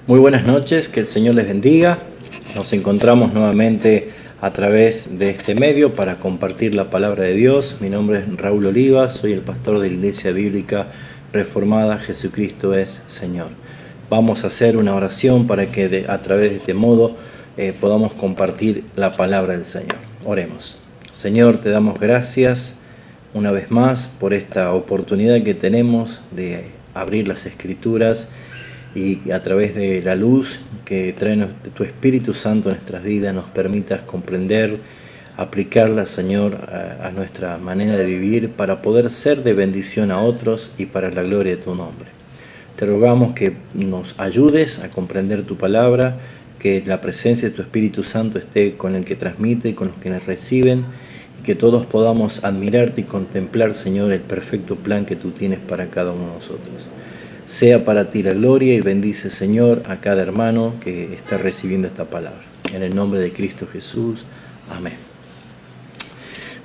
Muy buenas noches, que el Señor les bendiga. Nos encontramos nuevamente a través de este medio para compartir la palabra de Dios. Mi nombre es Raúl Oliva, soy el pastor de la Iglesia Bíblica Reformada Jesucristo es Señor. Vamos a hacer una oración para que a través de este modo podamos compartir la palabra del Señor. Oremos. Señor, te damos gracias una vez más por esta oportunidad que tenemos de abrir las Escrituras y a través de la luz que trae tu Espíritu Santo a nuestras vidas nos permitas comprender, aplicarla, Señor, a nuestra manera de vivir para poder ser de bendición a otros y para la gloria de tu nombre. Te rogamos que nos ayudes a comprender tu palabra, que la presencia de tu Espíritu Santo esté con el que transmite y con los que nos reciben, y que todos podamos admirarte y contemplar, Señor, el perfecto plan que tú tienes para cada uno de nosotros. Sea para ti la gloria y bendice, Señor, a cada hermano que está recibiendo esta palabra. En el nombre de Cristo Jesús. Amén.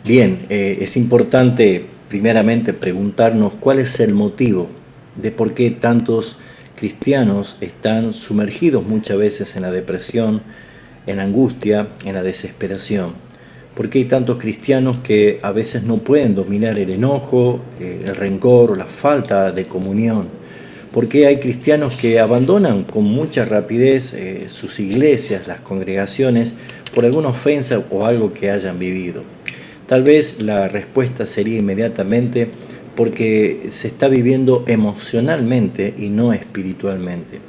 Bien, es importante primeramente preguntarnos cuál es el motivo de por qué tantos cristianos están sumergidos muchas veces en la depresión, en la angustia, en la desesperación. ¿Por qué hay tantos cristianos que a veces no pueden dominar el enojo, el rencor o la falta de comunión? ¿Por qué hay cristianos que abandonan con mucha rapidez sus iglesias, las congregaciones, por alguna ofensa o algo que hayan vivido? Tal vez la respuesta sería inmediatamente porque se está viviendo emocionalmente y no espiritualmente.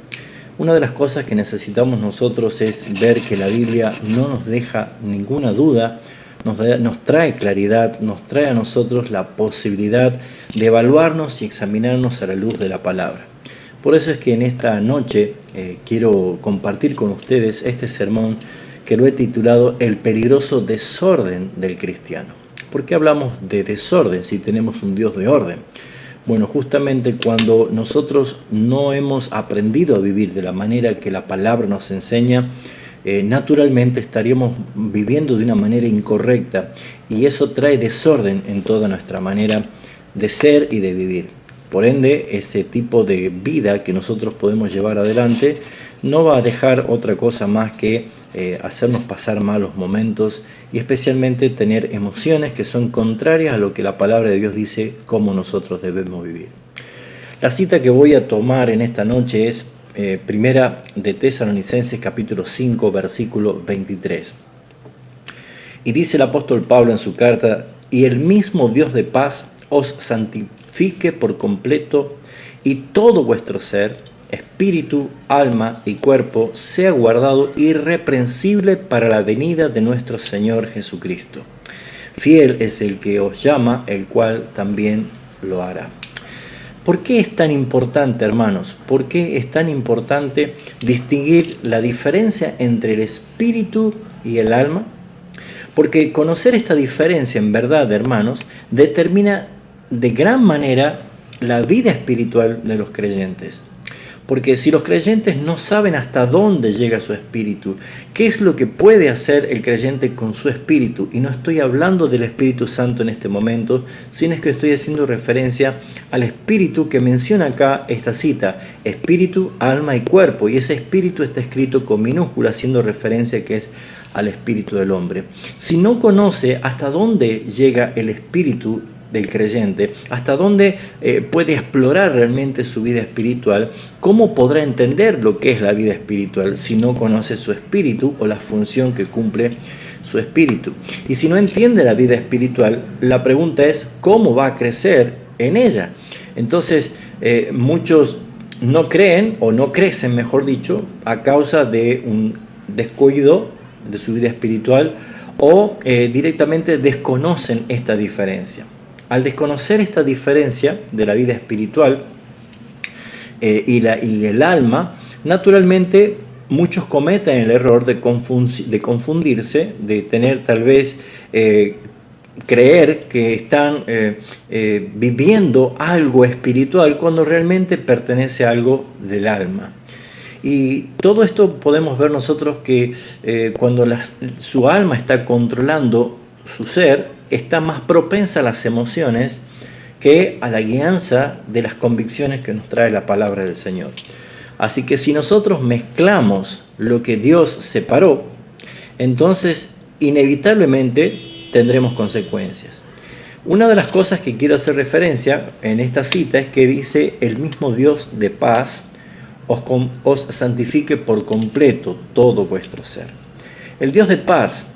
Una de las cosas que necesitamos nosotros es ver que la Biblia no nos deja ninguna duda, nos trae claridad, nos trae a nosotros la posibilidad de evaluarnos y examinarnos a la luz de la palabra. Por eso es que en esta noche quiero compartir con ustedes este sermón que lo he titulado El peligroso desorden del cristiano. ¿Por qué hablamos de desorden si tenemos un Dios de orden? Bueno, justamente cuando nosotros no hemos aprendido a vivir de la manera que la palabra nos enseña, naturalmente estaríamos viviendo de una manera incorrecta y eso trae desorden en toda nuestra manera de ser y de vivir. Por ende, ese tipo de vida que nosotros podemos llevar adelante no va a dejar otra cosa más que hacernos pasar malos momentos y especialmente tener emociones que son contrarias a lo que la palabra de Dios dice cómo nosotros debemos vivir. La cita que voy a tomar en esta noche es Primera de Tesalonicenses capítulo 5 versículo 23. Y dice el apóstol Pablo en su carta: y el mismo Dios de paz os santifique por completo, y todo vuestro ser, espíritu, alma y cuerpo sea guardado irreprensible para la venida de nuestro Señor Jesucristo. Fiel es el que os llama, el cual también lo hará. ¿Por qué es tan importante, hermanos? ¿Por qué es tan importante distinguir la diferencia entre el espíritu y el alma? Porque conocer esta diferencia, en verdad, hermanos, determina de gran manera la vida espiritual de los creyentes. Porque si los creyentes no saben hasta dónde llega su espíritu, qué es lo que puede hacer el creyente con su espíritu, y no estoy hablando del Espíritu Santo en este momento, sino es que estoy haciendo referencia al espíritu que menciona acá esta cita, espíritu, alma y cuerpo, y ese espíritu está escrito con minúscula, haciendo referencia que es al espíritu del hombre. Si no conoce hasta dónde llega el espíritu del creyente, hasta dónde puede explorar realmente su vida espiritual, ¿cómo podrá entender lo que es la vida espiritual si no conoce su espíritu o la función que cumple su espíritu? Y si no entiende la vida espiritual, la pregunta es ¿cómo va a crecer en ella? Entonces, muchos no creen o no crecen, mejor dicho, a causa de un descuido de su vida espiritual o directamente desconocen esta diferencia. Al desconocer esta diferencia de la vida espiritual y el alma, naturalmente muchos cometen el error de confundirse, de tener tal vez creer que están viviendo algo espiritual cuando realmente pertenece a algo del alma. Y todo esto podemos ver nosotros que cuando su alma está controlando su ser, está más propensa a las emociones que a la guianza de las convicciones que nos trae la palabra del Señor. Así que si nosotros mezclamos lo que Dios separó, entonces inevitablemente tendremos consecuencias. Una de las cosas que quiero hacer referencia en esta cita es que dice: el mismo Dios de paz os santifique por completo todo vuestro ser. El Dios de paz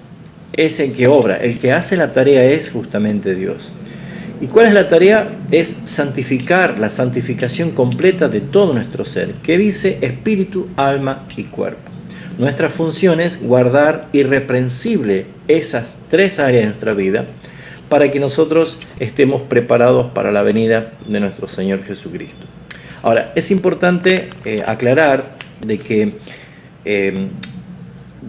es el que obra, el que hace la tarea es justamente Dios. ¿Y cuál es la tarea? Es santificar, la santificación completa de todo nuestro ser, que dice espíritu, alma y cuerpo. Nuestra función es guardar irreprensible esas tres áreas de nuestra vida para que nosotros estemos preparados para la venida de nuestro Señor Jesucristo. Ahora, es importante aclarar de que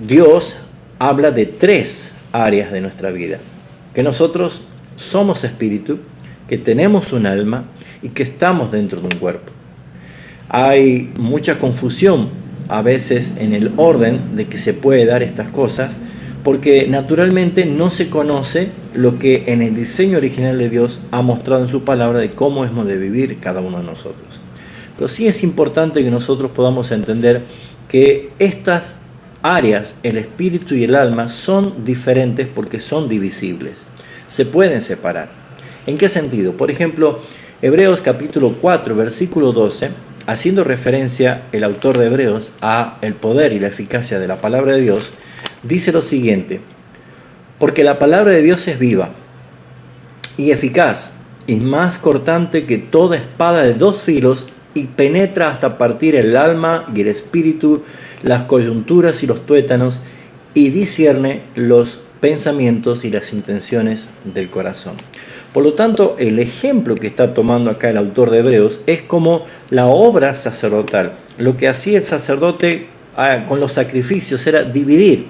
Dios habla de tres áreas de nuestra vida, que nosotros somos espíritu, que tenemos un alma y que estamos dentro de un cuerpo. Hay mucha confusión a veces en el orden de que se puede dar estas cosas, porque naturalmente no se conoce lo que en el diseño original de Dios ha mostrado en su palabra de cómo hemos de vivir cada uno de nosotros. Pero sí es importante que nosotros podamos entender que estas áreas, el espíritu y el alma, son diferentes porque son divisibles. Se pueden separar. ¿En qué sentido? Por ejemplo, Hebreos capítulo 4, versículo 12, haciendo referencia el autor de Hebreos a el poder y la eficacia de la palabra de Dios, dice lo siguiente: porque la palabra de Dios es viva y eficaz y más cortante que toda espada de dos filos, y penetra hasta partir el alma y el espíritu, las coyunturas y los tuétanos, y discierne los pensamientos y las intenciones del corazón. Por lo tanto, el ejemplo que está tomando acá el autor de Hebreos es como la obra sacerdotal. Lo que hacía el sacerdote con los sacrificios era dividir,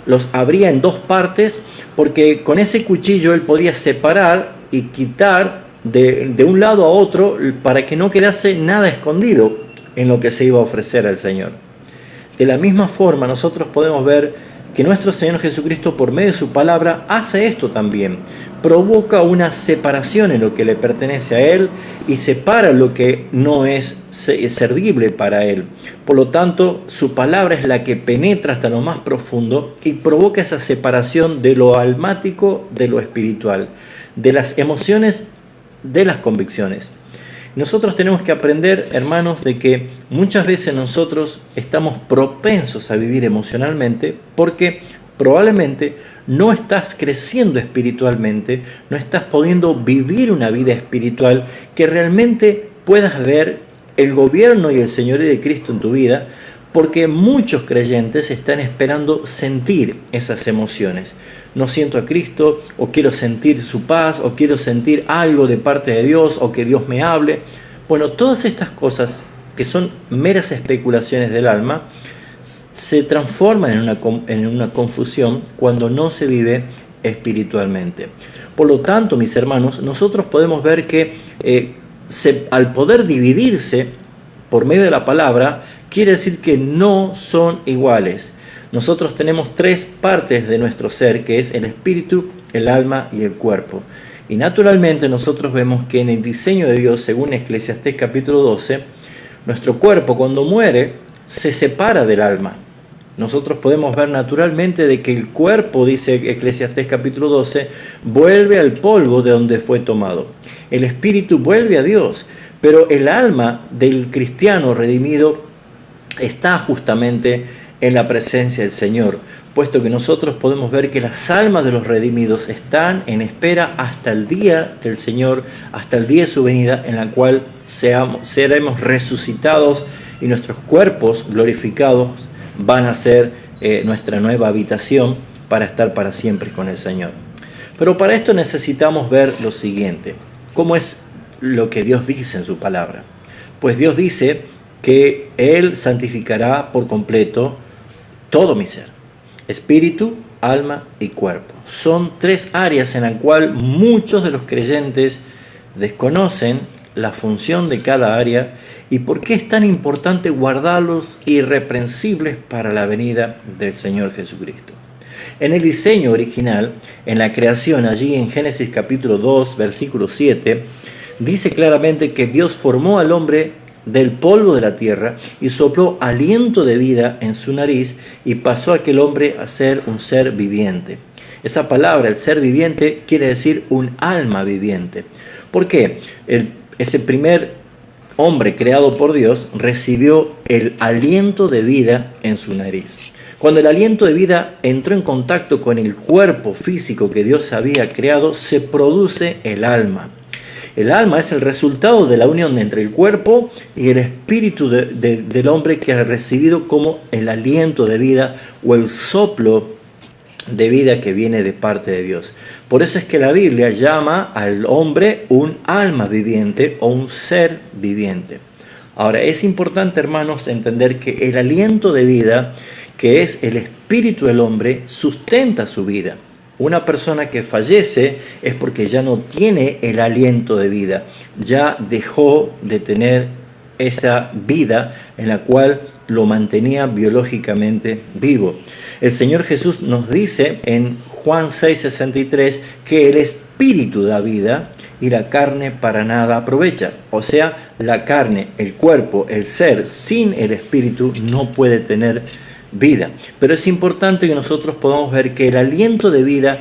los abría en dos partes, porque con ese cuchillo él podía separar y quitar de un lado a otro para que no quedase nada escondido en lo que se iba a ofrecer al Señor. De la misma forma, nosotros podemos ver que nuestro Señor Jesucristo, por medio de su palabra, hace esto también. Provoca una separación en lo que le pertenece a Él y separa lo que no es servible para Él. Por lo tanto, su palabra es la que penetra hasta lo más profundo y provoca esa separación de lo almático de lo espiritual, de las emociones de las convicciones. Nosotros tenemos que aprender, hermanos, de que muchas veces nosotros estamos propensos a vivir emocionalmente porque probablemente no estás creciendo espiritualmente, no estás pudiendo vivir una vida espiritual que realmente puedas ver el gobierno y el señorío de Cristo en tu vida, porque muchos creyentes están esperando sentir esas emociones. No siento a Cristo, o quiero sentir su paz, o quiero sentir algo de parte de Dios, o que Dios me hable. Bueno, todas estas cosas que son meras especulaciones del alma se transforman en una confusión cuando no se vive espiritualmente. Por lo tanto, mis hermanos, nosotros podemos ver que al poder dividirse por medio de la palabra, quiere decir que no son iguales. Nosotros tenemos tres partes de nuestro ser, que es el espíritu, el alma y el cuerpo. Y naturalmente nosotros vemos que en el diseño de Dios, según Eclesiastés capítulo 12, nuestro cuerpo cuando muere se separa del alma. Nosotros podemos ver naturalmente de que el cuerpo, dice Eclesiastés capítulo 12, vuelve al polvo de donde fue tomado. El espíritu vuelve a Dios, pero el alma del cristiano redimido está justamente en la presencia del Señor, puesto que nosotros podemos ver que las almas de los redimidos están en espera hasta el día del Señor, hasta el día de su venida, en la cual seremos resucitados y nuestros cuerpos glorificados van a ser nuestra nueva habitación para estar para siempre con el Señor. Pero para esto necesitamos ver lo siguiente: ¿cómo es lo que Dios dice en su palabra? Pues Dios dice que Él santificará por completo todo mi ser, espíritu, alma y cuerpo. Son tres áreas en las cuales muchos de los creyentes desconocen la función de cada área y por qué es tan importante guardarlos irreprensibles para la venida del Señor Jesucristo. En el diseño original, en la creación, allí en Génesis capítulo 2, versículo 7, dice claramente que Dios formó al hombre del polvo de la tierra y sopló aliento de vida en su nariz y pasó aquel hombre a ser un ser viviente. Esa palabra, el ser viviente, quiere decir un alma viviente. ¿Por qué? Ese primer hombre creado por Dios recibió el aliento de vida en su nariz. Cuando el aliento de vida entró en contacto con el cuerpo físico que Dios había creado, se produce el alma. El alma es el resultado de la unión entre el cuerpo y el espíritu del hombre que ha recibido como el aliento de vida o el soplo de vida que viene de parte de Dios. Por eso es que la Biblia llama al hombre un alma viviente o un ser viviente. Ahora, es importante, hermanos, entender que el aliento de vida, que es el espíritu del hombre, sustenta su vida. Una persona que fallece es porque ya no tiene el aliento de vida, ya dejó de tener esa vida en la cual lo mantenía biológicamente vivo. El Señor Jesús nos dice en Juan 6:63 que el espíritu da vida y la carne para nada aprovecha. O sea, la carne, el cuerpo, el ser sin el espíritu no puede tener vida. Pero es importante que nosotros podamos ver que el aliento de vida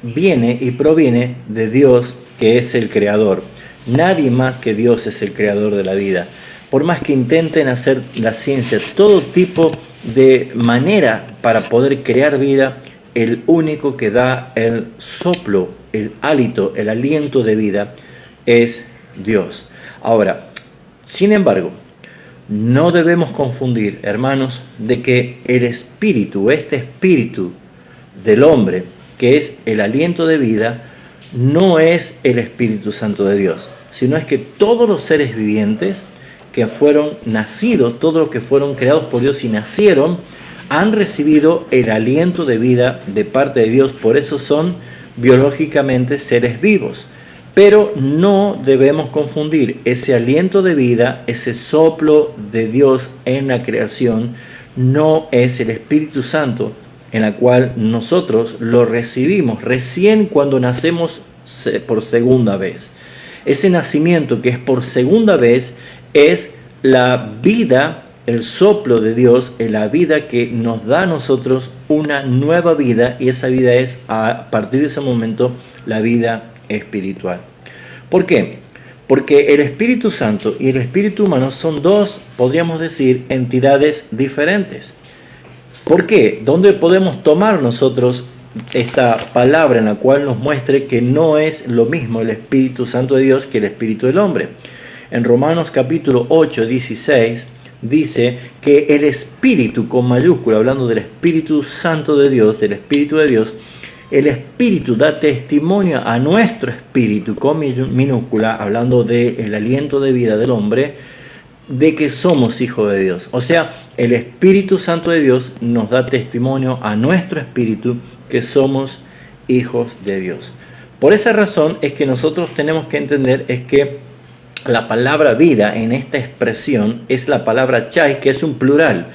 viene y proviene de Dios, que es el creador. Nadie más que Dios es el creador de la vida. Por más que intenten hacer la ciencia todo tipo de manera para poder crear vida, el único que da el soplo, el hálito, el aliento de vida es Dios. Ahora, sin embargo, no debemos confundir, hermanos, de que el espíritu, este espíritu del hombre, que es el aliento de vida, no es el Espíritu Santo de Dios, sino es que todos los seres vivientes que fueron nacidos, todos los que fueron creados por Dios y nacieron, han recibido el aliento de vida de parte de Dios, por eso son biológicamente seres vivos. Pero no debemos confundir ese aliento de vida, ese soplo de Dios en la creación, no es el Espíritu Santo, en la cual nosotros lo recibimos recién cuando nacemos por segunda vez. Ese nacimiento que es por segunda vez es la vida, el soplo de Dios, la vida que nos da a nosotros una nueva vida, y esa vida es a partir de ese momento la vida espiritual. ¿Por qué? Porque el Espíritu Santo y el Espíritu humano son dos, podríamos decir, entidades diferentes. ¿Por qué? ¿Dónde podemos tomar nosotros esta palabra en la cual nos muestre que no es lo mismo el Espíritu Santo de Dios que el Espíritu del hombre? En Romanos capítulo 8, 16, dice que el Espíritu, con mayúscula, hablando del Espíritu Santo de Dios, del Espíritu de Dios, el Espíritu da testimonio a nuestro espíritu, con minúscula, hablando del aliento de vida del hombre, de que somos hijos de Dios. O sea, el Espíritu Santo de Dios nos da testimonio a nuestro espíritu que somos hijos de Dios. Por esa razón es que nosotros tenemos que entender es que la palabra vida en esta expresión es la palabra chais, que es un plural,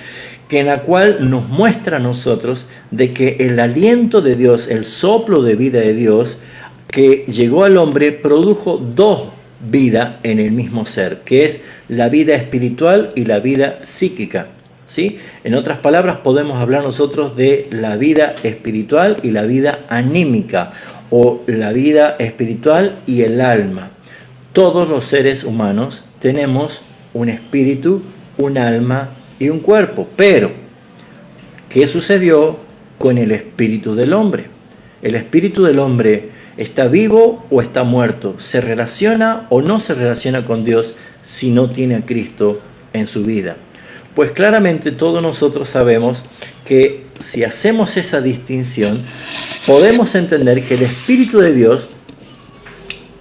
que en la cual nos muestra a nosotros de que el aliento de Dios, el soplo de vida de Dios que llegó al hombre, produjo dos vidas en el mismo ser, que es la vida espiritual y la vida psíquica, ¿sí? En otras palabras, podemos hablar nosotros de la vida espiritual y la vida anímica, o la vida espiritual y el alma. Todos los seres humanos tenemos un espíritu, un alma y un cuerpo. Pero, ¿qué sucedió con el espíritu del hombre? El espíritu del hombre ¿está vivo o está muerto? ¿Se relaciona o no se relaciona con Dios si no tiene a Cristo en su vida? Pues claramente todos nosotros sabemos que si hacemos esa distinción, podemos entender que el Espíritu de Dios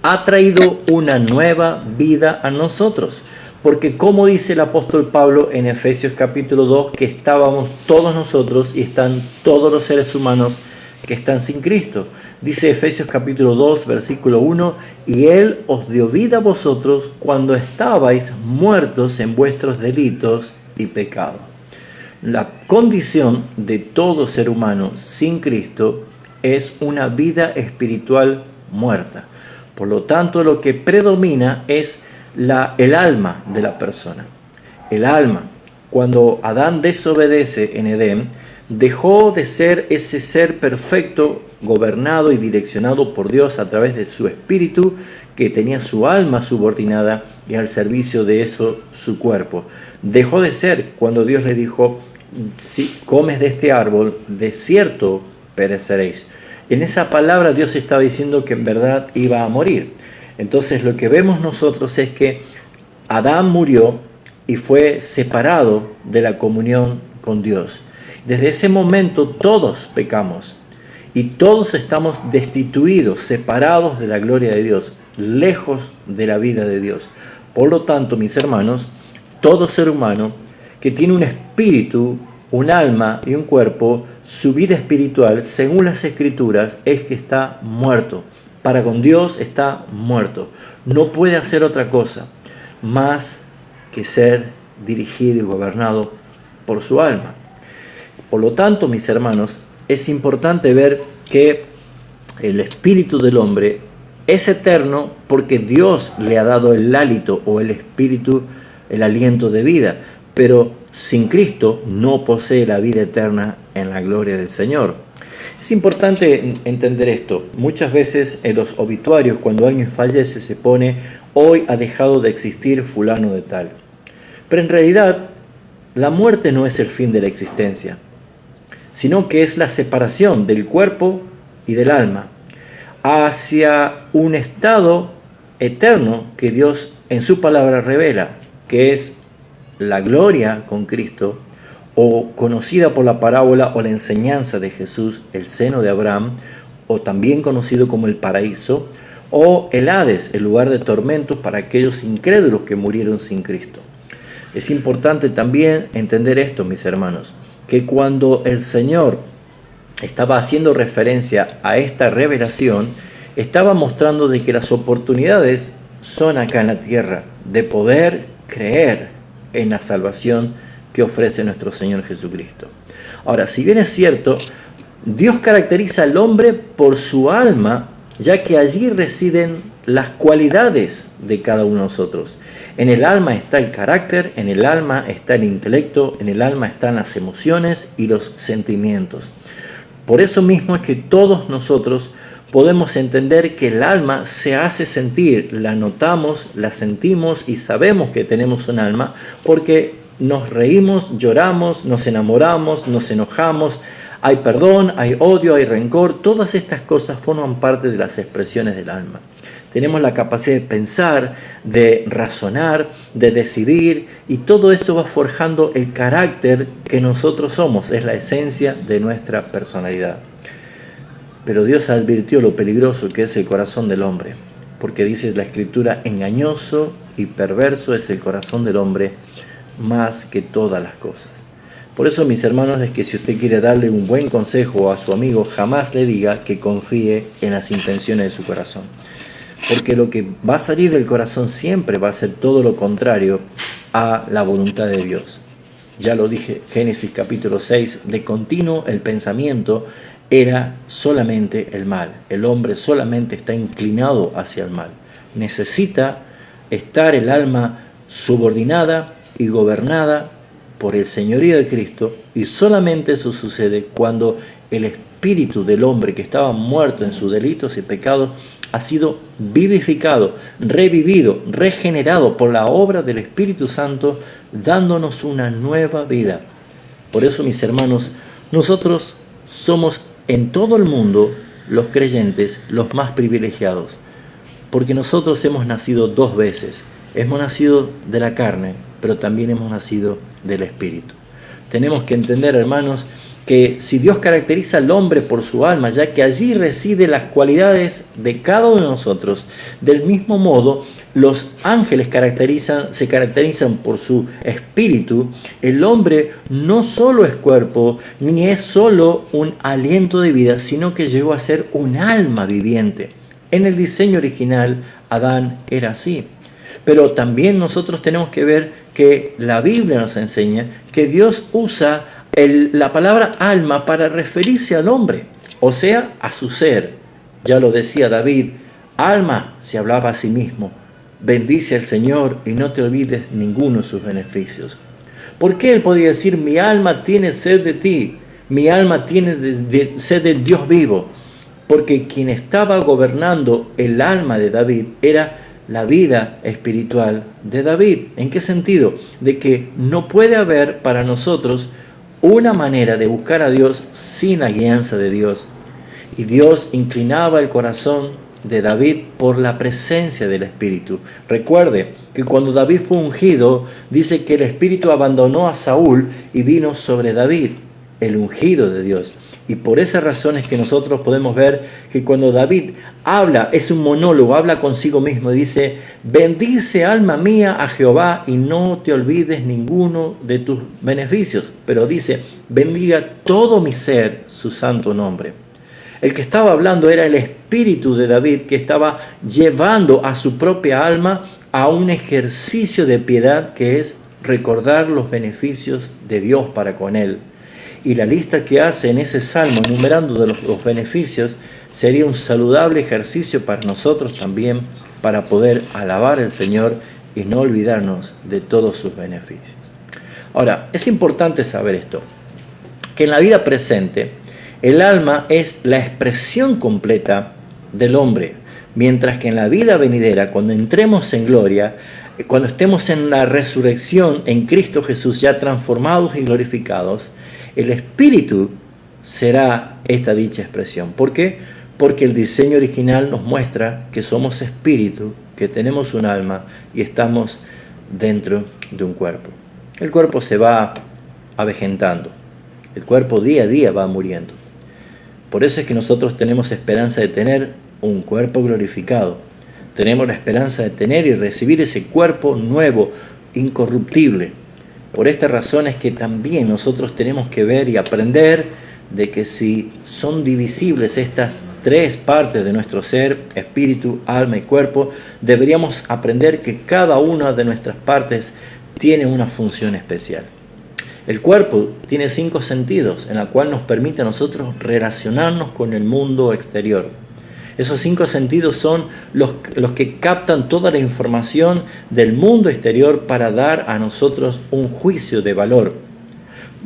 ha traído una nueva vida a nosotros. Porque como dice el apóstol Pablo en Efesios capítulo 2, que estábamos todos nosotros y están todos los seres humanos que están sin Cristo. Dice Efesios capítulo 2, versículo 1, y Él os dio vida a vosotros cuando estabais muertos en vuestros delitos y pecados. La condición de todo ser humano sin Cristo es una vida espiritual muerta. Por lo tanto, lo que predomina es el alma de la persona. El alma. Cuando Adán desobedece en Edén, dejó de ser ese ser perfecto, gobernado y direccionado por Dios a través de su espíritu, que tenía su alma subordinada y al servicio de eso su cuerpo. Dejó de ser cuando Dios le dijo: si comes de este árbol, de cierto pereceréis. En esa palabra Dios estaba diciendo que en verdad iba a morir. Entonces lo que vemos nosotros es que Adán murió y fue separado de la comunión con Dios. Desde ese momento todos pecamos y todos estamos destituidos, separados de la gloria de Dios, lejos de la vida de Dios. Por lo tanto, mis hermanos, todo ser humano que tiene un espíritu, un alma y un cuerpo, su vida espiritual, según las Escrituras, es que está muerto. Para con Dios está muerto. No puede hacer otra cosa más que ser dirigido y gobernado por su alma. Por lo tanto, mis hermanos, es importante ver que el espíritu del hombre es eterno porque Dios le ha dado el hálito o el espíritu, el aliento de vida, pero sin Cristo no posee la vida eterna en la gloria del Señor. Es importante entender esto. Muchas veces en los obituarios, cuando alguien fallece, se pone: hoy ha dejado de existir fulano de tal. Pero en realidad, la muerte no es el fin de la existencia, sino que es la separación del cuerpo y del alma hacia un estado eterno que Dios en su palabra revela, que es la gloria con Cristo, o conocida por la parábola o la enseñanza de Jesús, el seno de Abraham, o también conocido como el paraíso, o el Hades, el lugar de tormentos para aquellos incrédulos que murieron sin Cristo. Es importante también entender esto, mis hermanos, que cuando el Señor estaba haciendo referencia a esta revelación, estaba mostrando de que las oportunidades son acá en la tierra, de poder creer en la salvación que ofrece nuestro Señor Jesucristo. Ahora, si bien es cierto, Dios caracteriza al hombre por su alma, ya que allí residen las cualidades de cada uno de nosotros. En el alma está el carácter, en el alma está el intelecto, en el alma están las emociones y los sentimientos. Por eso mismo es que todos nosotros podemos entender que el alma se hace sentir, la notamos, la sentimos y sabemos que tenemos un alma porque nos reímos, lloramos, nos enamoramos, nos enojamos, hay perdón, hay odio, hay rencor, todas estas cosas forman parte de las expresiones del alma. Tenemos la capacidad de pensar, de razonar, de decidir, y todo eso va forjando el carácter que nosotros somos, es la esencia de nuestra personalidad. Pero Dios advirtió lo peligroso que es el corazón del hombre, porque dice la Escritura: engañoso y perverso es el corazón del hombre más que todas las cosas. Por eso, mis hermanos, es que si usted quiere darle un buen consejo a su amigo, jamás le diga que confíe en las intenciones de su corazón. Porque lo que va a salir del corazón siempre va a ser todo lo contrario a la voluntad de Dios. Ya lo dije, Génesis capítulo 6, de continuo el pensamiento era solamente el mal. El hombre solamente está inclinado hacia el mal. Necesita estar el alma subordinada y gobernada por el señorío de Cristo, y solamente eso sucede cuando el espíritu del hombre que estaba muerto en sus delitos y pecados ha sido vivificado, revivido, regenerado por la obra del Espíritu Santo, dándonos una nueva vida. Por eso, mis hermanos, nosotros somos en todo el mundo, los creyentes, los más privilegiados, porque nosotros hemos nacido dos veces. Hemos nacido de la carne, pero también hemos nacido del Espíritu. Tenemos que entender, hermanos, que si Dios caracteriza al hombre por su alma, ya que allí residen las cualidades de cada uno de nosotros, del mismo modo, los ángeles se caracterizan por su espíritu. El hombre no solo es cuerpo, ni es solo un aliento de vida, sino que llegó a ser un alma viviente. En el diseño original, Adán era así. Pero también nosotros tenemos que ver que la Biblia nos enseña que Dios usa la palabra alma para referirse al hombre, o sea, a su ser. Ya lo decía David: alma se hablaba a sí mismo, bendice al Señor y no te olvides ninguno de sus beneficios. ¿Por qué él podía decir, mi alma tiene sed de ti, mi alma tiene sed del Dios vivo? Porque quien estaba gobernando el alma de David era la vida espiritual de David. ¿En qué sentido? De que no puede haber para nosotros una manera de buscar a Dios sin la guianza de Dios. Y Dios inclinaba el corazón de David por la presencia del Espíritu. Recuerde que cuando David fue ungido, dice que el Espíritu abandonó a Saúl y vino sobre David, el ungido de Dios. Y por esas razones que nosotros podemos ver que cuando David habla, es un monólogo, habla consigo mismo, dice, bendice alma mía a Jehová y no te olvides ninguno de tus beneficios. Pero dice, bendiga todo mi ser su santo nombre. El que estaba hablando era el espíritu de David, que estaba llevando a su propia alma a un ejercicio de piedad que es recordar los beneficios de Dios para con él. Y la lista que hace en ese salmo, enumerando de los beneficios, sería un saludable ejercicio para nosotros también, para poder alabar al Señor y no olvidarnos de todos sus beneficios. Ahora, es importante saber esto, que en la vida presente, el alma es la expresión completa del hombre, mientras que en la vida venidera, cuando entremos en gloria, cuando estemos en la resurrección en Cristo Jesús, ya transformados y glorificados, el espíritu será esta dicha expresión. ¿Por qué? Porque el diseño original nos muestra que somos espíritu, que tenemos un alma y estamos dentro de un cuerpo. El cuerpo se va avejentando, el cuerpo día a día va muriendo. Por eso es que nosotros tenemos esperanza de tener un cuerpo glorificado. Tenemos la esperanza de tener y recibir ese cuerpo nuevo, incorruptible. Por esta razón es que también nosotros tenemos que ver y aprender de que si son divisibles estas tres partes de nuestro ser, espíritu, alma y cuerpo, deberíamos aprender que cada una de nuestras partes tiene una función especial. El cuerpo tiene 5 sentidos, en la cual nos permite a nosotros relacionarnos con el mundo exterior. Esos 5 sentidos son los que captan toda la información del mundo exterior para dar a nosotros un juicio de valor.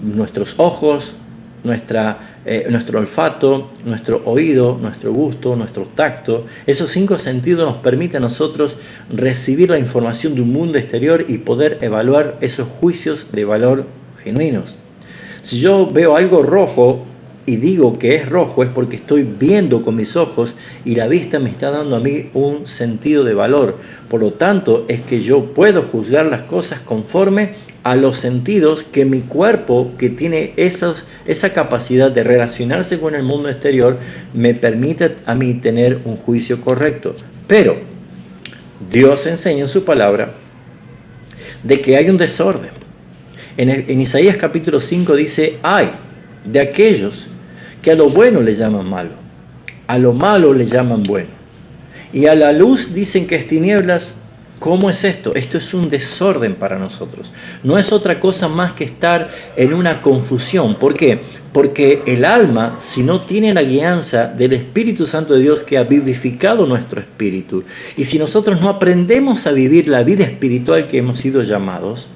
Nuestros ojos, nuestro olfato, nuestro oído, nuestro gusto, nuestro tacto, esos 5 sentidos nos permiten a nosotros recibir la información de un mundo exterior y poder evaluar esos juicios de valor genuinos. Si yo veo algo rojo y digo que es rojo, es porque estoy viendo con mis ojos y la vista me está dando a mí un sentido de valor. Por lo tanto, es que yo puedo juzgar las cosas conforme a los sentidos que mi cuerpo, que tiene esa capacidad de relacionarse con el mundo exterior, me permite a mí tener un juicio correcto. Pero Dios enseña en su palabra de que hay un desorden. En Isaías capítulo 5 dice, ay de aquellos que a lo bueno le llaman malo, a lo malo le llaman bueno, y a la luz dicen que es tinieblas. ¿Cómo es esto? Esto es un desorden para nosotros. No es otra cosa más que estar en una confusión. ¿Por qué? Porque el alma, si no tiene la guianza del Espíritu Santo de Dios que ha vivificado nuestro espíritu, y si nosotros no aprendemos a vivir la vida espiritual que hemos sido llamados,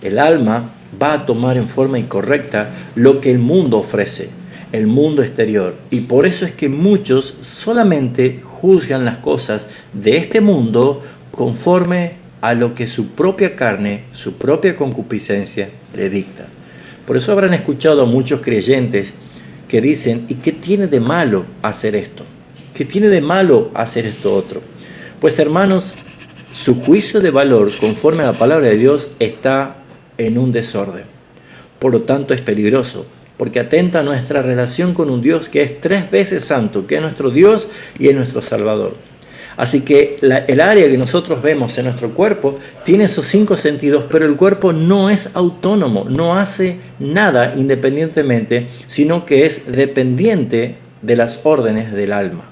el alma va a tomar en forma incorrecta lo que el mundo ofrece, el mundo exterior. Y por eso es que muchos solamente juzgan las cosas de este mundo conforme a lo que su propia carne, su propia concupiscencia le dicta. Por eso habrán escuchado a muchos creyentes que dicen, ¿y qué tiene de malo hacer esto? ¿Qué tiene de malo hacer esto otro? Pues hermanos, su juicio de valor conforme a la palabra de Dios está en un desorden. Por lo tanto es peligroso, porque atenta a nuestra relación con un Dios que es 3 veces santo, que es nuestro Dios y es nuestro Salvador. Así que el área que nosotros vemos en nuestro cuerpo tiene esos 5 sentidos, pero el cuerpo no es autónomo, no hace nada independientemente, sino que es dependiente de las órdenes del alma.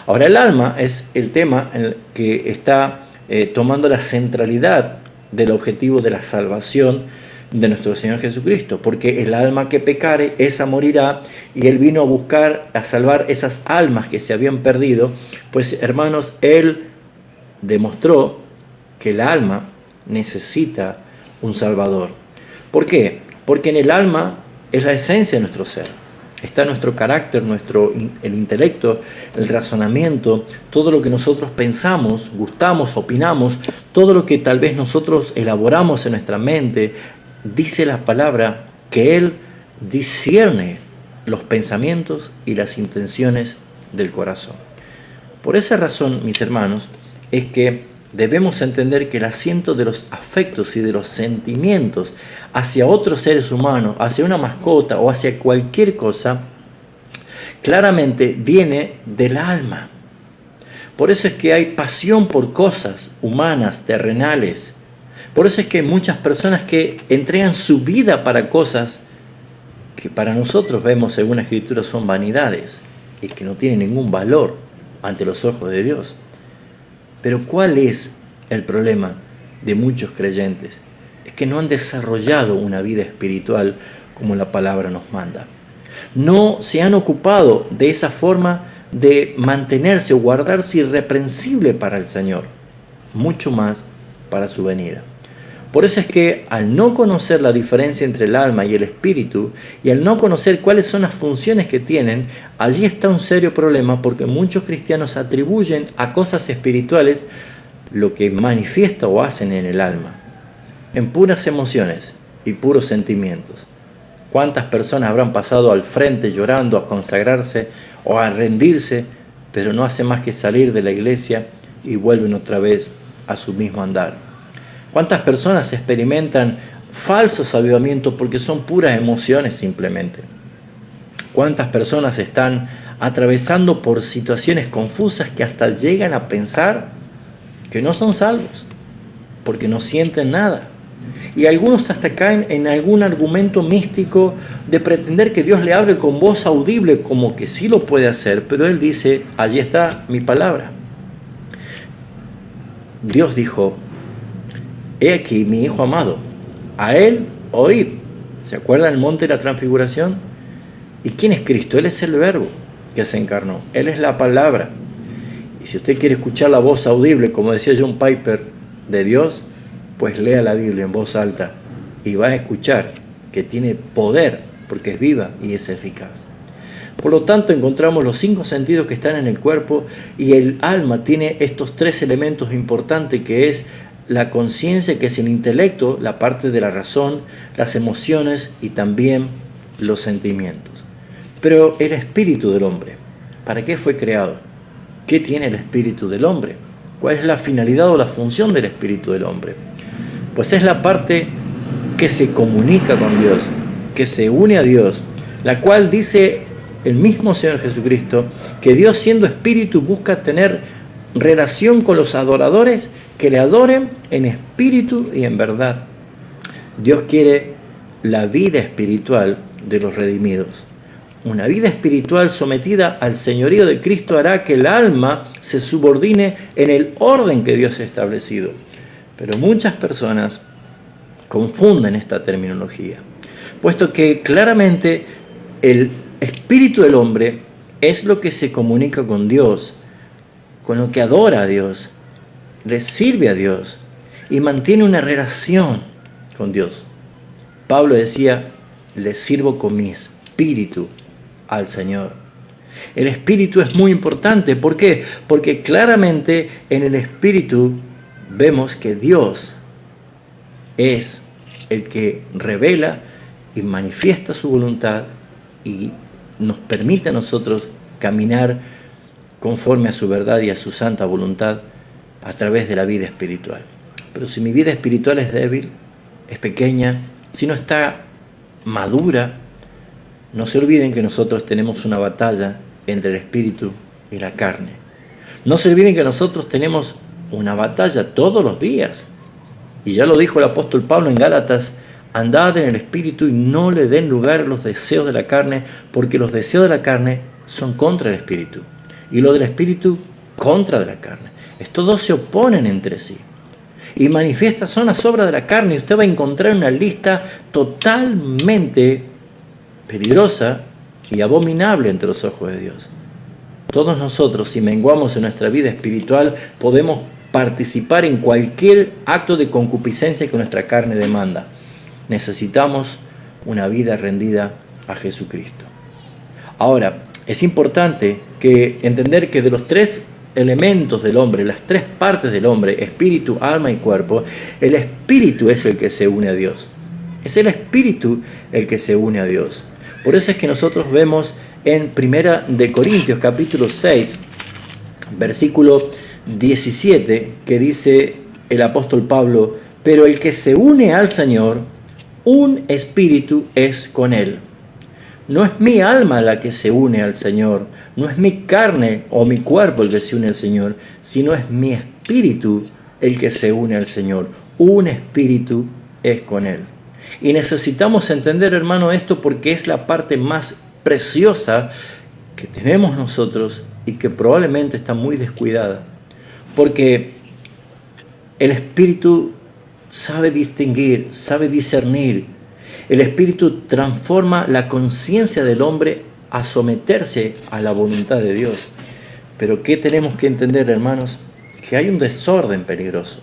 Ahora, el alma es el tema en el que está tomando la centralidad del objetivo de la salvación de nuestro Señor Jesucristo, porque el alma que pecare, esa morirá, y Él vino a buscar, a salvar esas almas que se habían perdido. Pues hermanos, Él demostró que el alma necesita un Salvador. ¿Por qué? Porque en el alma es la esencia de nuestro ser. Está nuestro carácter, el intelecto, el razonamiento, todo lo que nosotros pensamos, gustamos, opinamos, todo lo que tal vez nosotros elaboramos en nuestra mente. Dice la palabra que Él discierne los pensamientos y las intenciones del corazón. Por esa razón, mis hermanos, es que debemos entender que el asiento de los afectos y de los sentimientos hacia otros seres humanos, hacia una mascota o hacia cualquier cosa, claramente viene del alma. Por eso es que hay pasión por cosas humanas, terrenales. Por eso es que hay muchas personas que entregan su vida para cosas que para nosotros vemos según la Escritura son vanidades y que no tienen ningún valor ante los ojos de Dios. Pero ¿cuál es el problema de muchos creyentes? Es que no han desarrollado una vida espiritual como la palabra nos manda. No se han ocupado de esa forma de mantenerse o guardarse irreprensible para el Señor, mucho más para su venida. Por eso es que al no conocer la diferencia entre el alma y el espíritu, y al no conocer cuáles son las funciones que tienen, allí está un serio problema, porque muchos cristianos atribuyen a cosas espirituales lo que manifiesta o hacen en el alma, en puras emociones y puros sentimientos. ¿Cuántas personas habrán pasado al frente llorando a consagrarse o a rendirse, pero no hacen más que salir de la iglesia y vuelven otra vez a su mismo andar? ¿Cuántas personas experimentan falsos avivamientos porque son puras emociones simplemente? ¿Cuántas personas están atravesando por situaciones confusas que hasta llegan a pensar que no son salvos porque no sienten nada? Y algunos hasta caen en algún argumento místico de pretender que Dios le hable con voz audible, como que sí lo puede hacer, pero Él dice, allí está mi palabra. Dios dijo, he aquí mi Hijo amado, a Él oíd. ¿Se acuerdan el monte de la transfiguración? ¿Y quién es Cristo? Él es el Verbo que se encarnó, Él es la palabra. Y si usted quiere escuchar la voz audible, como decía John Piper, de Dios, pues lea la Biblia en voz alta y va a escuchar que tiene poder porque es viva y es eficaz. Por lo tanto, encontramos los 5 sentidos que están en el cuerpo y el alma tiene estos 3 elementos importantes, que es la conciencia, que es el intelecto, la parte de la razón, las emociones y también los sentimientos. Pero el espíritu del hombre, ¿para qué fue creado? ¿Qué tiene el espíritu del hombre? ¿Cuál es la finalidad o la función del espíritu del hombre? Pues es la parte que se comunica con Dios, que se une a Dios, la cual dice el mismo Señor Jesucristo, que Dios, siendo espíritu, busca tener relación con los adoradores que le adoren en espíritu y en verdad. Dios quiere la vida espiritual de los redimidos. Una vida espiritual sometida al señorío de Cristo hará que el alma se subordine en el orden que Dios ha establecido. Pero muchas personas confunden esta terminología, puesto que claramente el espíritu del hombre es lo que se comunica con Dios, con lo que adora a Dios, le sirve a Dios y mantiene una relación con Dios. Pablo decía, le sirvo con mi espíritu al Señor. El espíritu es muy importante. ¿Por qué? Porque claramente en el espíritu vemos que Dios es el que revela y manifiesta su voluntad y nos permite a nosotros caminar conforme a su verdad y a su santa voluntad a través de la vida espiritual. Pero si mi vida espiritual es débil, es pequeña, si no está madura, no se olviden que nosotros tenemos una batalla entre el espíritu y la carne. No se olviden que nosotros tenemos una batalla todos los días. Y ya lo dijo el apóstol Pablo en Gálatas, andad en el espíritu y no le den lugar a los deseos de la carne, porque los deseos de la carne son contra el espíritu y lo del espíritu contra de la carne. Estos dos se oponen entre sí. Y manifiestas son las obras de la carne, y usted va a encontrar una lista totalmente peligrosa y abominable entre los ojos de Dios. Todos nosotros, si menguamos en nuestra vida espiritual, podemos participar en cualquier acto de concupiscencia que nuestra carne demanda. Necesitamos una vida rendida a Jesucristo. Ahora, es importante entender que de los tres elementos del hombre, las tres partes del hombre, espíritu, alma y cuerpo, el espíritu es el que se une a Dios. Es el espíritu el que se une a Dios. Por eso es que nosotros vemos en 1 de Corintios capítulo 6, versículo 17, que dice el apóstol Pablo: pero el que se une al Señor, un espíritu es con él. No es mi alma la que se une al Señor, no es mi carne o mi cuerpo el que se une al Señor, sino es mi espíritu el que se une al Señor. Un espíritu es con él. Y necesitamos entender, hermano, esto porque es la parte más preciosa que tenemos nosotros y que probablemente está muy descuidada. Porque el espíritu sabe distinguir, sabe discernir. El espíritu transforma la conciencia del hombre a someterse a la voluntad de Dios. Pero ¿qué tenemos que entender, hermanos? Que hay un desorden peligroso.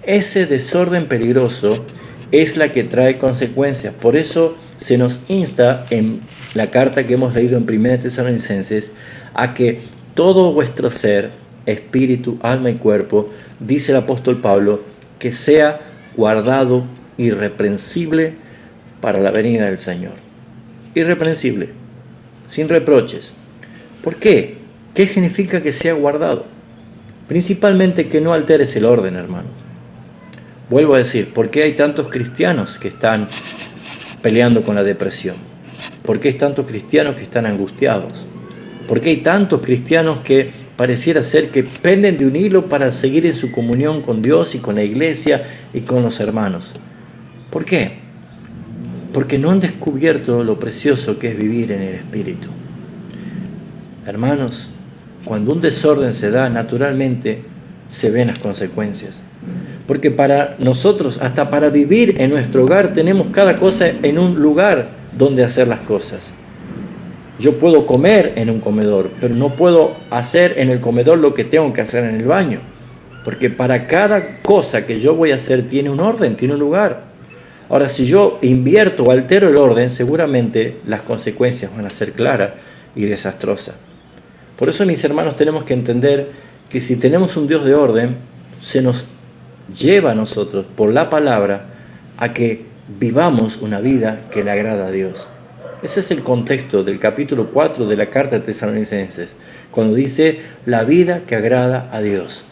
Ese desorden peligroso es la que trae consecuencias. Por eso se nos insta en la carta que hemos leído en 1 Tesalonicenses a que todo vuestro ser, espíritu, alma y cuerpo, dice el apóstol Pablo, que sea guardado irreprensible para la venida del Señor. Irreprensible, sin reproches. ¿Por qué? ¿Qué significa que sea guardado? Principalmente que no alteres el orden, hermano. Vuelvo a decir, ¿por qué hay tantos cristianos que están peleando con la depresión? ¿Por qué hay tantos cristianos que están angustiados? ¿Por qué hay tantos cristianos que pareciera ser que penden de un hilo para seguir en su comunión con Dios y con la iglesia y con los hermanos? ¿Por qué? Porque no han descubierto lo precioso que es vivir en el Espíritu. Hermanos, cuando un desorden se da, naturalmente se ven las consecuencias. Porque para nosotros, hasta para vivir en nuestro hogar, tenemos cada cosa en un lugar donde hacer las cosas. Yo puedo comer en un comedor, pero no puedo hacer en el comedor lo que tengo que hacer en el baño. Porque para cada cosa que yo voy a hacer tiene un orden, tiene un lugar. Ahora, si yo invierto o altero el orden, seguramente las consecuencias van a ser claras y desastrosas. Por eso, mis hermanos, tenemos que entender que si tenemos un Dios de orden, se nos lleva a nosotros, por la palabra, a que vivamos una vida que le agrada a Dios. Ese es el contexto del capítulo 4 de la carta de Tesalonicenses, cuando dice la vida que agrada a Dios.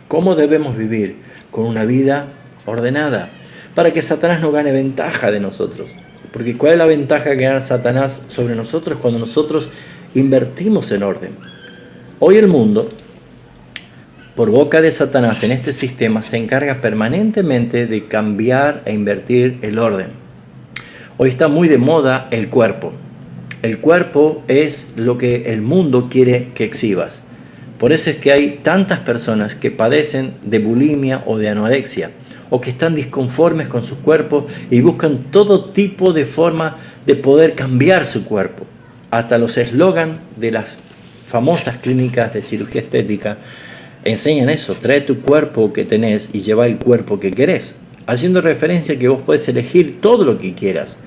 ¿Cómo debemos vivir? Con una vida ordenada, para que Satanás no gane ventaja de nosotros. Porque ¿cuál es la ventaja que gana Satanás sobre nosotros cuando nosotros invertimos en orden? Hoy el mundo, por boca de Satanás en este sistema, se encarga permanentemente de cambiar e invertir el orden. Hoy está muy de moda el cuerpo. El cuerpo es lo que el mundo quiere que exhibas. Por eso es que hay tantas personas que padecen de bulimia o de anorexia, o que están disconformes con sus cuerpos y buscan todo tipo de forma de poder cambiar su cuerpo. Hasta los eslogan de las famosas clínicas de cirugía estética enseñan eso: trae tu cuerpo que tenés y lleva el cuerpo que querés, haciendo referencia a que vos podés elegir todo lo que quieras.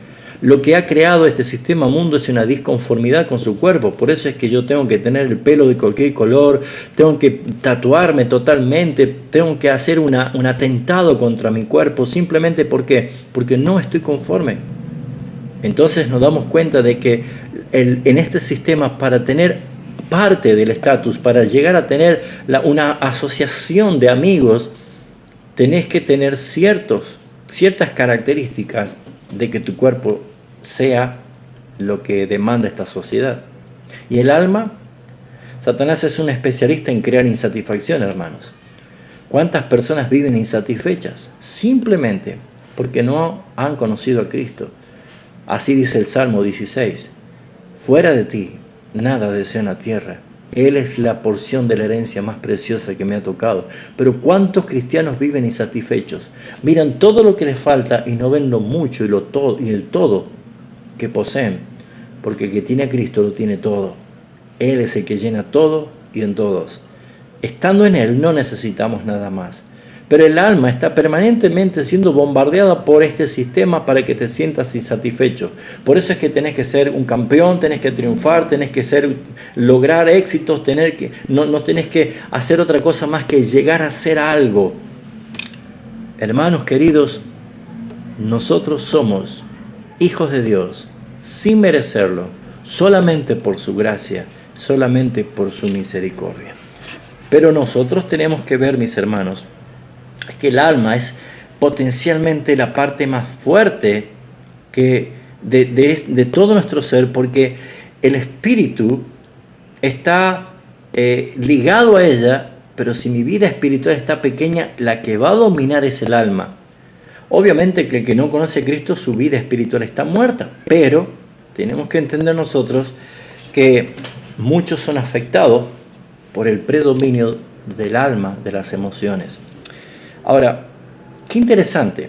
Lo que ha creado este sistema mundo es una disconformidad con su cuerpo. Por eso es que yo tengo que tener el pelo de cualquier color, tengo que tatuarme totalmente, tengo que hacer un atentado contra mi cuerpo, simplemente porque no estoy conforme. Entonces nos damos cuenta de que en este sistema, para tener parte del estatus, para llegar a tener una asociación de amigos, tenés que tener ciertas características de que tu cuerpo sea lo que demanda esta sociedad. Y el alma, Satanás es un especialista en crear insatisfacción, hermanos. ¿Cuántas personas viven insatisfechas? Simplemente porque no han conocido a Cristo. Así dice el Salmo 16: fuera de ti nada deseo en la tierra. Él es la porción de la herencia más preciosa que me ha tocado. Pero ¿cuántos cristianos viven insatisfechos? Miran todo lo que les falta y no ven lo mucho y el todo que poseen. Porque el que tiene a Cristo lo tiene todo. Él es el que llena todo y en todos. Estando en Él no necesitamos nada más. Pero el alma está permanentemente siendo bombardeada por este sistema para que te sientas insatisfecho. Por eso es que tenés que ser un campeón, tenés que triunfar, tenés que lograr éxitos, no tenés que hacer otra cosa más que llegar a ser algo. Hermanos queridos, nosotros somos hijos de Dios sin merecerlo, solamente por su gracia, solamente por su misericordia. Pero nosotros tenemos que ver, mis hermanos, que el alma es potencialmente la parte más fuerte de todo nuestro ser, porque el espíritu está ligado a ella, pero si mi vida espiritual está pequeña, la que va a dominar es el alma. Obviamente que el que no conoce a Cristo, su vida espiritual está muerta, pero tenemos que entender nosotros que muchos son afectados por el predominio del alma, de las emociones. Ahora, qué interesante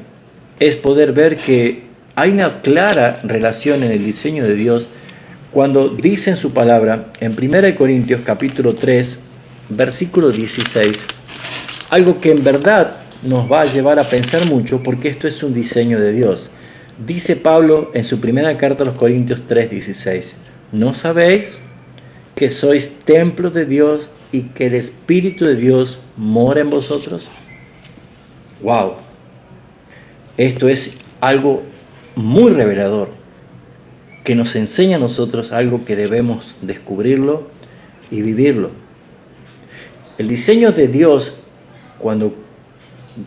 es poder ver que hay una clara relación en el diseño de Dios cuando dice en su palabra, en 1 Corintios capítulo 3, versículo 16, algo que en verdad nos va a llevar a pensar mucho, porque esto es un diseño de Dios. Dice Pablo en su primera carta a los Corintios 3, 16, ¿no sabéis que sois templo de Dios y que el Espíritu de Dios mora en vosotros? ¡Wow! Esto es algo muy revelador, que nos enseña a nosotros algo que debemos descubrirlo y vivirlo. El diseño de Dios, cuando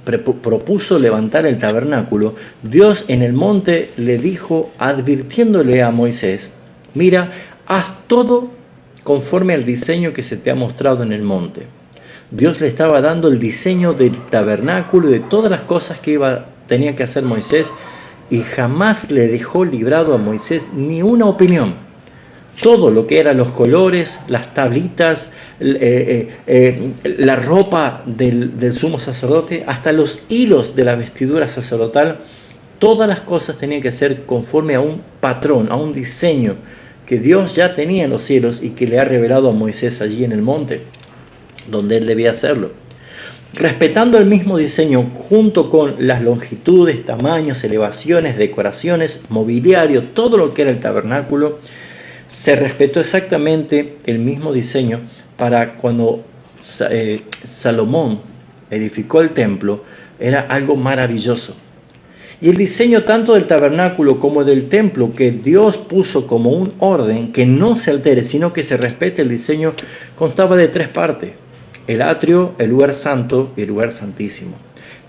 propuso levantar el tabernáculo, Dios en el monte le dijo, advirtiéndole a Moisés, mira, haz todo conforme al diseño que se te ha mostrado en el monte. Dios le estaba dando el diseño del tabernáculo y de todas las cosas que tenía que hacer Moisés, y jamás le dejó librado a Moisés ni una opinión. Todo lo que eran los colores, las tablitas, la ropa del sumo sacerdote, hasta los hilos de la vestidura sacerdotal, todas las cosas tenían que ser conforme a un patrón, a un diseño que Dios ya tenía en los cielos y que le ha revelado a Moisés allí en el monte, donde él debía hacerlo. Respetando el mismo diseño junto con las longitudes, tamaños, elevaciones, decoraciones, mobiliario, todo lo que era el tabernáculo, se respetó exactamente el mismo diseño para cuando Salomón edificó el templo. Era algo maravilloso. Y el diseño tanto del tabernáculo como del templo que Dios puso como un orden que no se altere, sino que se respete el diseño, constaba de 3 partes. El atrio, el lugar santo y el lugar santísimo.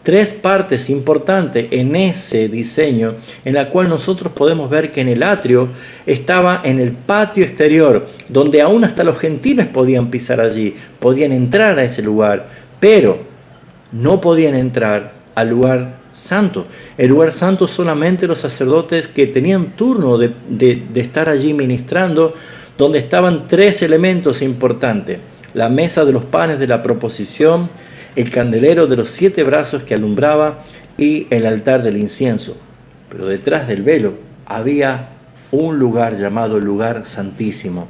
3 partes importantes en ese diseño, en la cual nosotros podemos ver que en el atrio estaba en el patio exterior, donde aún hasta los gentiles podían pisar allí, podían entrar a ese lugar, pero no podían entrar al lugar santo. El lugar santo solamente los sacerdotes que tenían turno de estar allí ministrando, donde estaban 3 elementos importantes: la mesa de los panes de la proposición, el candelero de los 7 brazos que alumbraba y el altar del incienso. Pero detrás del velo había un lugar llamado lugar santísimo,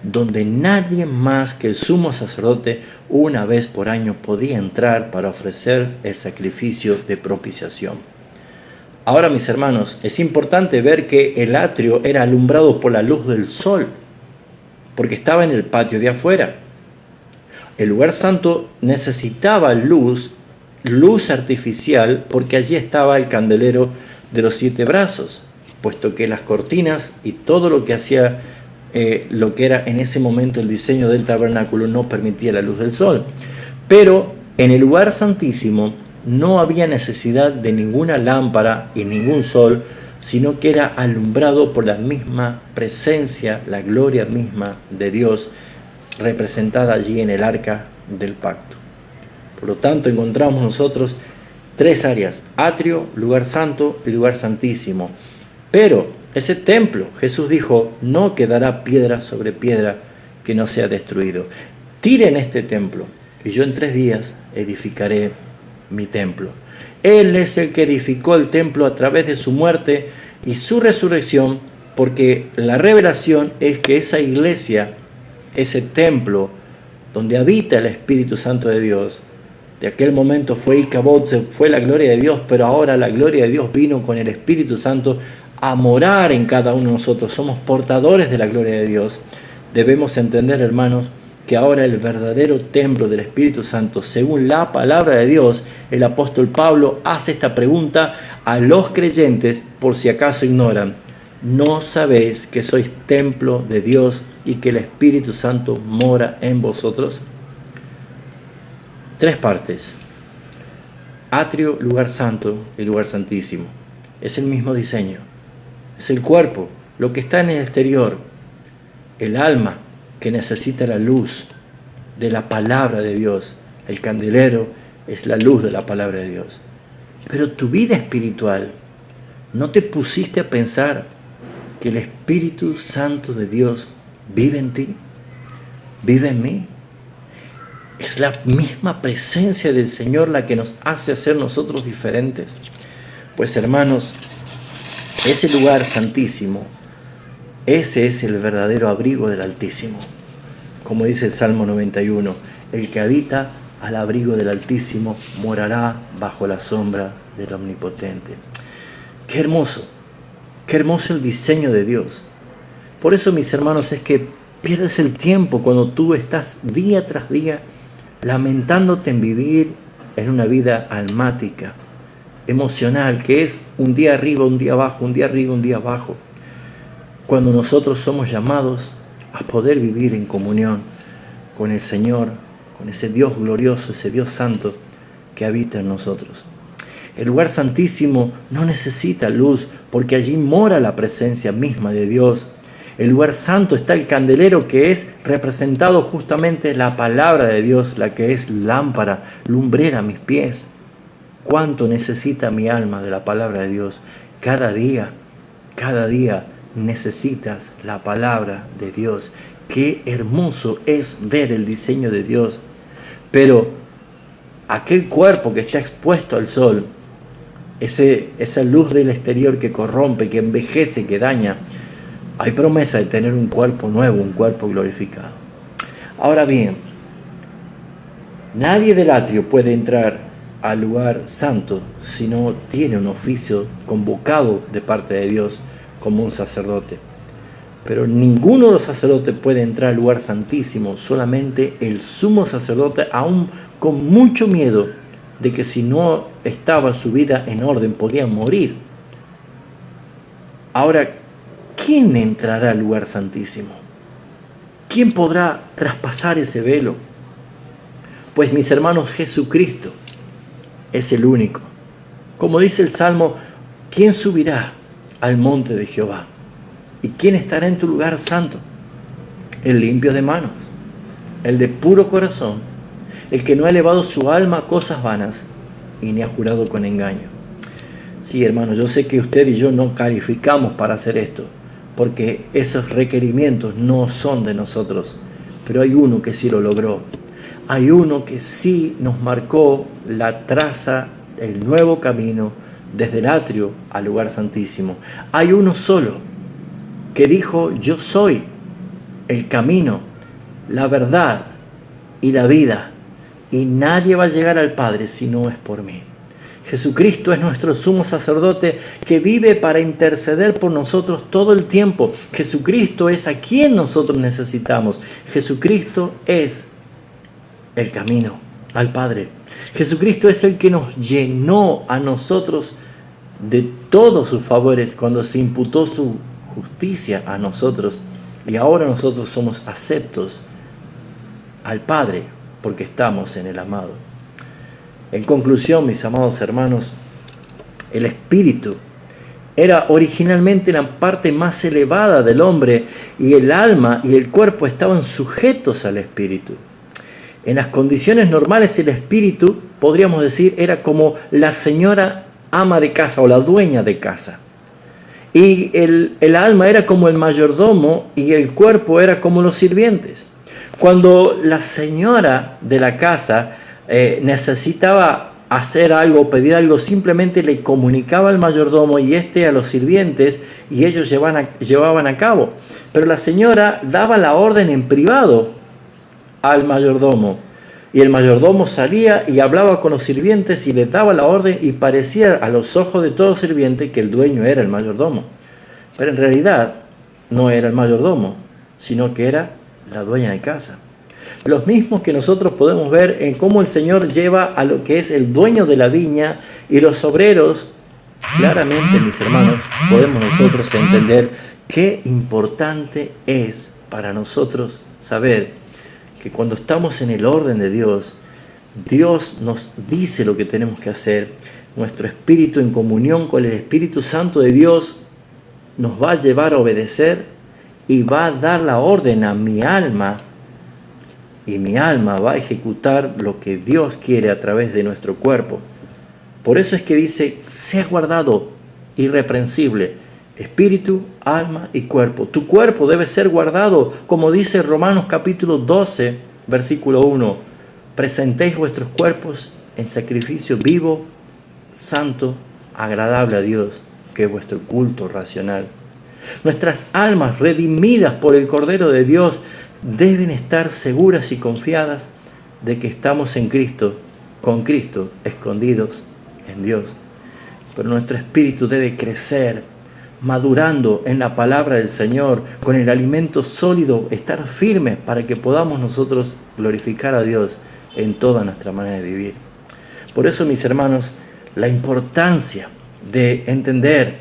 donde nadie más que el sumo sacerdote una vez por año podía entrar para ofrecer el sacrificio de propiciación. Ahora, mis hermanos, es importante ver que el atrio era alumbrado por la luz del sol, porque estaba en el patio de afuera. El lugar santo necesitaba luz artificial, porque allí estaba el candelero de los 7 brazos, puesto que las cortinas y todo lo que hacía, lo que era en ese momento el diseño del tabernáculo, no permitía la luz del sol. Pero en el lugar santísimo no había necesidad de ninguna lámpara y ningún sol, sino que era alumbrado por la misma presencia, la gloria misma de Dios, representada allí en el arca del pacto. Por lo tanto, encontramos nosotros 3 áreas: atrio, lugar santo y lugar santísimo. Pero ese templo, Jesús dijo, no quedará piedra sobre piedra que no sea destruido. Tiren este templo y yo en 3 días edificaré mi templo. Él es el que edificó el templo a través de su muerte y su resurrección, porque la revelación es que esa iglesia, ese templo, donde habita el Espíritu Santo de Dios. De aquel momento fue Icabod, se fue la gloria de Dios, pero ahora la gloria de Dios vino con el Espíritu Santo a morar en cada uno de nosotros. Somos portadores de la gloria de Dios. Debemos entender, hermanos, que ahora el verdadero templo del Espíritu Santo, según la palabra de Dios, el apóstol Pablo hace esta pregunta a los creyentes, por si acaso ignoran: ¿no sabéis que sois templo de Dios y que el Espíritu Santo mora en vosotros? 3 partes: atrio, lugar santo y lugar santísimo. Es el mismo diseño. Es el cuerpo, lo que está en el exterior, el alma que necesita la luz de la palabra de Dios. El candelero es la luz de la palabra de Dios. Pero tu vida espiritual, ¿no te pusiste a pensar que el Espíritu Santo de Dios vive en ti? ¿Vive en mí? Es la misma presencia del Señor la que nos hace ser nosotros diferentes. Pues, hermanos, ese lugar santísimo, ese es el verdadero abrigo del Altísimo. Como dice el Salmo 91, el que habita al abrigo del Altísimo morará bajo la sombra del Omnipotente. Qué hermoso el diseño de Dios. Por eso, mis hermanos, es que pierdes el tiempo cuando tú estás día tras día lamentándote en vivir en una vida almática, emocional, que es un día arriba, un día abajo, un día arriba, un día abajo. Cuando nosotros somos llamados a poder vivir en comunión con el Señor, con ese Dios glorioso, ese Dios santo que habita en nosotros. El lugar santísimo no necesita luz porque allí mora la presencia misma de Dios. El lugar santo está el candelero, que es representado justamente la palabra de Dios, la que es lámpara, lumbrera a mis pies. ¿Cuánto necesita mi alma de la palabra de Dios? Cada día necesitas la palabra de Dios. Qué hermoso es ver el diseño de Dios. Pero aquel cuerpo que está expuesto al sol, esa luz del exterior que corrompe, que envejece, que daña, hay promesa de tener un cuerpo nuevo, un cuerpo glorificado. Ahora bien, nadie del atrio puede entrar al lugar santo si no tiene un oficio convocado de parte de Dios como un sacerdote. Pero ninguno de los sacerdotes puede entrar al lugar santísimo, solamente el sumo sacerdote, aún con mucho miedo de que si no estaba su vida en orden podía morir. Ahora, ¿quién entrará al lugar santísimo? ¿Quién podrá traspasar ese velo? Pues, mis hermanos, Jesucristo es el único. Como dice el Salmo, ¿quién subirá al monte de Jehová? ¿Y quién estará en tu lugar santo? El limpio de manos, el de puro corazón, el que no ha elevado su alma a cosas vanas y ni ha jurado con engaño. Sí, hermanos, yo sé que usted y yo no calificamos para hacer esto, porque esos requerimientos no son de nosotros, pero hay uno que sí lo logró. Hay uno que sí nos marcó la traza, el nuevo camino, desde el atrio al lugar santísimo. Hay uno solo que dijo: yo soy el camino, la verdad y la vida, y nadie va a llegar al Padre si no es por mí. Jesucristo es nuestro sumo sacerdote que vive para interceder por nosotros todo el tiempo. Jesucristo es a quien nosotros necesitamos. Jesucristo es el camino al Padre. Jesucristo es el que nos llenó a nosotros de todos sus favores cuando se imputó su justicia a nosotros, y ahora nosotros somos aceptos al Padre porque estamos en el amado. En conclusión, mis amados hermanos, el espíritu era originalmente la parte más elevada del hombre, y el alma y el cuerpo estaban sujetos al espíritu. En las condiciones normales, el espíritu, podríamos decir, era como la señora ama de casa o la dueña de casa. Y el alma era como el mayordomo y el cuerpo era como los sirvientes. Cuando la señora de la casa necesitaba hacer algo, pedir algo, simplemente le comunicaba al mayordomo y a los sirvientes, y ellos llevaban a cabo. Pero la señora daba la orden en privado al mayordomo. Y el mayordomo salía y hablaba con los sirvientes y les daba la orden, y parecía a los ojos de todo sirviente que el dueño era el mayordomo. Pero en realidad no era el mayordomo, sino que era la dueña de casa. Los mismos que nosotros podemos ver en cómo el Señor lleva a lo que es el dueño de la viña y los obreros. Claramente, mis hermanos, podemos nosotros entender qué importante es para nosotros saber que cuando estamos en el orden de Dios, Dios nos dice lo que tenemos que hacer. Nuestro espíritu en comunión con el Espíritu Santo de Dios nos va a llevar a obedecer y va a dar la orden a mi alma, y mi alma va a ejecutar lo que Dios quiere a través de nuestro cuerpo. Por eso es que dice, sé guardado, irreprensible, espíritu, alma y cuerpo. Tu cuerpo debe ser guardado, como dice Romanos capítulo 12, versículo 1. Presentéis vuestros cuerpos en sacrificio vivo, santo, agradable a Dios, que es vuestro culto racional. Nuestras almas redimidas por el Cordero de Dios deben estar seguras y confiadas de que estamos en Cristo, con Cristo, escondidos en Dios. Pero nuestro espíritu debe crecer, madurando en la palabra del Señor, con el alimento sólido, estar firmes para que podamos nosotros glorificar a Dios en toda nuestra manera de vivir. Por eso, mis hermanos, la importancia de entender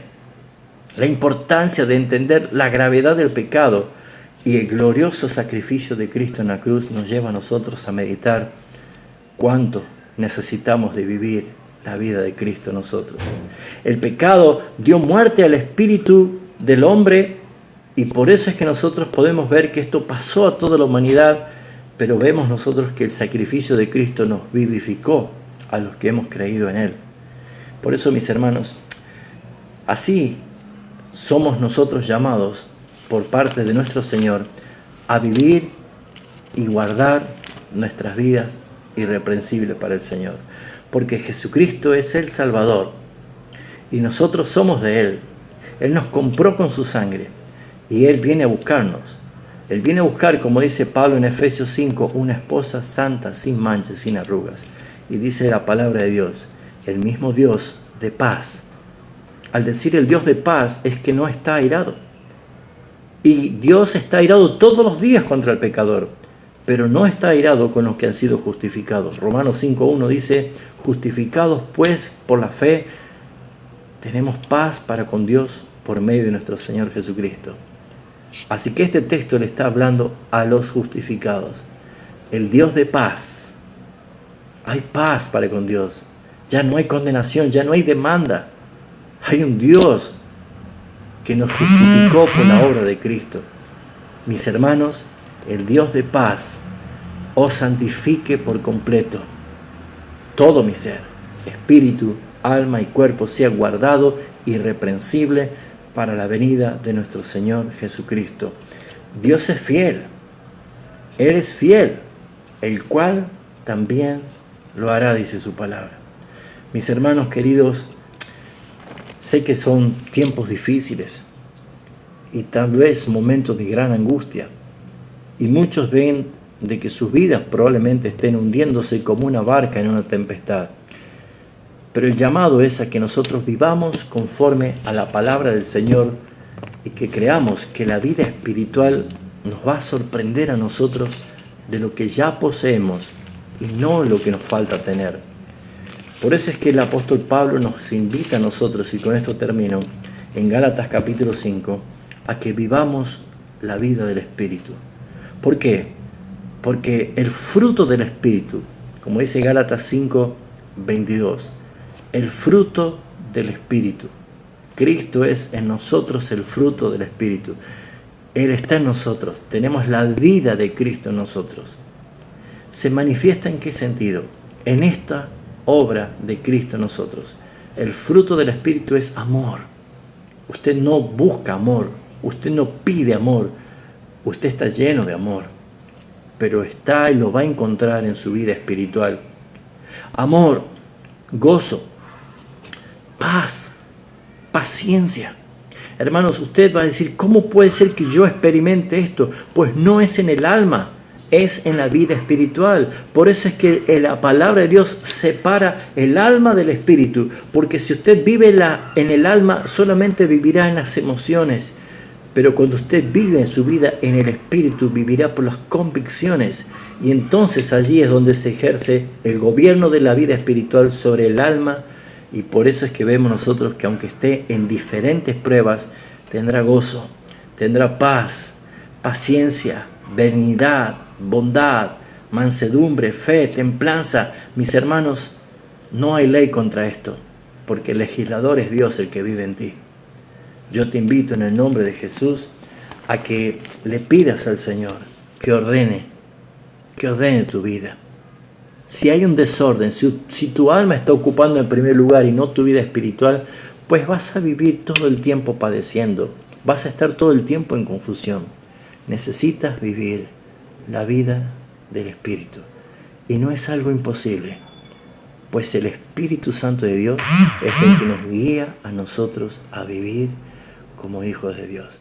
la gravedad del pecado y el glorioso sacrificio de Cristo en la cruz nos lleva a nosotros a meditar cuánto necesitamos de vivir la vida de Cristo en nosotros. El pecado dio muerte al espíritu del hombre, y por eso es que nosotros podemos ver que esto pasó a toda la humanidad, pero vemos nosotros que el sacrificio de Cristo nos vivificó a los que hemos creído en Él. Por eso, mis hermanos, así somos nosotros llamados por parte de nuestro Señor a vivir y guardar nuestras vidas irreprensibles para el Señor. Porque Jesucristo es el Salvador y nosotros somos de Él. Él nos compró con su sangre y Él viene a buscarnos. Él viene a buscar, como dice Pablo en Efesios 5, una esposa santa, sin manchas, sin arrugas. Y dice la palabra de Dios, el mismo Dios de paz. Al decir el Dios de paz es que no está airado. Y Dios está airado todos los días contra el pecador, pero no está airado con los que han sido justificados. Romanos 5.1 dice, justificados pues por la fe, tenemos paz para con Dios por medio de nuestro Señor Jesucristo. Así que este texto le está hablando a los justificados. El Dios de paz. Hay paz para con Dios. Ya no hay condenación, ya no hay demanda. Hay un Dios que nos justificó por la obra de Cristo. Mis hermanos, el Dios de paz os santifique por completo. Todo mi ser, espíritu, alma y cuerpo sea guardado irreprensible para la venida de nuestro Señor Jesucristo. Dios es fiel. Él es fiel, el cual también lo hará, dice su palabra. Mis hermanos queridos, sé que son tiempos difíciles y tal vez momentos de gran angustia, y muchos ven de que sus vidas probablemente estén hundiéndose como una barca en una tempestad. Pero el llamado es a que nosotros vivamos conforme a la palabra del Señor y que creamos que la vida espiritual nos va a sorprender a nosotros de lo que ya poseemos y no lo que nos falta tener. Por eso es que el apóstol Pablo nos invita a nosotros, y con esto termino, en Gálatas capítulo 5, a que vivamos la vida del Espíritu. ¿Por qué? Porque el fruto del Espíritu, como dice Gálatas 5:22, el fruto del Espíritu. Cristo es en nosotros el fruto del Espíritu. Él está en nosotros. Tenemos la vida de Cristo en nosotros. ¿Se manifiesta en qué sentido? En esta obra de Cristo en nosotros. El fruto del Espíritu es amor. Usted no busca amor. Usted no pide amor. Usted está lleno de amor. Pero está y lo va a encontrar en su vida espiritual. Amor, gozo, paz, paciencia. Hermanos, usted va a decir, ¿cómo puede ser que yo experimente esto? Pues no es en el alma, es en la vida espiritual. Por eso es que la palabra de Dios separa el alma del espíritu, porque si usted vive en el alma, solamente vivirá en las emociones, pero cuando usted vive en su vida en el espíritu, vivirá por las convicciones, y entonces allí es donde se ejerce el gobierno de la vida espiritual sobre el alma. Y por eso es que vemos nosotros que aunque esté en diferentes pruebas, tendrá gozo, tendrá paz, paciencia, benignidad, bondad, mansedumbre, fe, templanza. Mis hermanos, no hay ley contra esto, porque el legislador es Dios el que vive en ti. Yo te invito en el nombre de Jesús a que le pidas al Señor que ordene tu vida. Si hay un desorden, si tu alma está ocupando en primer lugar y no tu vida espiritual, pues vas a vivir todo el tiempo padeciendo, vas a estar todo el tiempo en confusión. Necesitas vivir la vida del Espíritu. Y no es algo imposible, pues el Espíritu Santo de Dios es el que nos guía a nosotros a vivir como hijos de Dios.